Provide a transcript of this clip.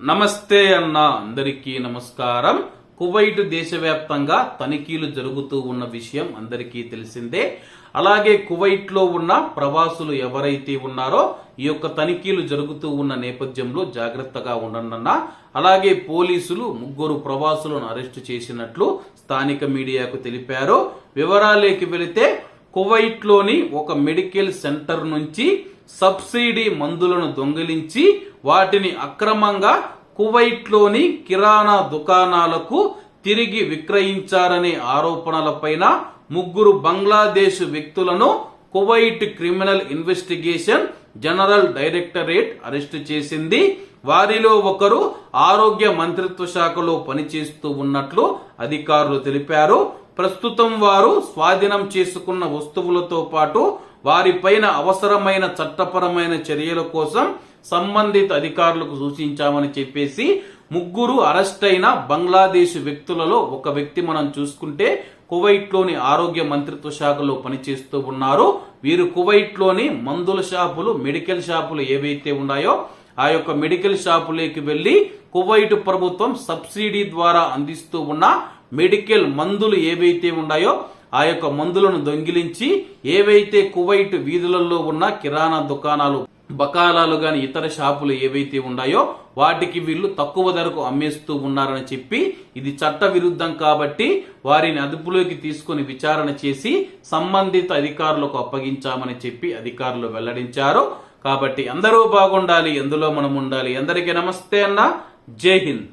నమస్తే అన్న అందరికీ నమస్కారం. కువైట్ దేశవ్యాప్తంగా తనిఖీలు జరుగుతూ ఉన్న విషయం అందరికీ తెలిసిందే. అలాగే కువైట్ లో ఉన్న ప్రవాసులు ఎవరైతే ఉన్నారో ఈ యొక్క తనిఖీలు జరుగుతూ ఉన్న నేపథ్యంలో జాగ్రత్తగా ఉండండి. అలాగే పోలీసులు 3 ప్రవాసులను అరెస్టు చేసినట్లు స్థానిక మీడియాకు తెలిపారు. వివరాలేకి వెళితే కువైట్ లోని ఒక మెడికల్ సెంటర్ నుంచి సబ్సిడీ మందులను దొంగిలించి వాటిని అక్రమంగా కువైట్ లోని కిరాణా దుకాణాలకు తిరిగి విక్రయించారనే ఆరోపణలపైన 3 బంగ్లాదేశ్ వ్యక్తులను Kuwait criminal investigation general directorate arrest చేసింది. వారిలో ఒకరు ఆరోగ్య మంత్రిత్వ శాఖలో పనిచేస్తూ ఉన్నట్లు అధికారులు తెలిపారు. ప్రస్తుతం వారు స్వాధీనం చేసుకున్న వస్తువులతో పాటు వారిపైన అవసరమైన చట్టపరమైన చర్యల కోసం సంబంధిత అధికారులకు సూచించామని చెప్పేసి 3 అరెస్ట్ అయిన బంగ్లాదేశ్ వ్యక్తులలో ఒక వ్యక్తి మనం చూసుకుంటే కువైట్ లోని ఆరోగ్య మంత్రిత్వ శాఖలో పనిచేస్తూ ఉన్నారు. వీరు కువైట్ లోని మందుల షాపులు, మెడికల్ షాపులు ఏవైతే ఉన్నాయో ఆ యొక్క మెడికల్ షాపులోకి వెళ్లి కువైట్ ప్రభుత్వం సబ్సిడీ ద్వారా అందిస్తూ ఉన్న మెడికల్ మందులు ఏవైతే ఉన్నాయో ఆ యొక్క మందులను దొంగిలించి ఏవైతే కువైట్ వీధులలో ఉన్న కిరాణా దుకాణాలు, బకాలాలు గాని ఇతర షాపులు ఏవైతే ఉన్నాయో వాటికి వీళ్ళు తక్కువ ధరకు అమ్మేస్తూ ఉన్నారని చెప్పి ఇది చట్ట విరుద్ధం కాబట్టి వారిని అదుపులోకి తీసుకుని విచారణ చేసి సంబంధిత అధికారులకు అప్పగించామని చెప్పి అధికారులు వెల్లడించారు. కాబట్టి అందరూ బాగుండాలి, ఎందులో మనం ఉండాలి. అందరికీ నమస్తే అన్న, జై హింద్.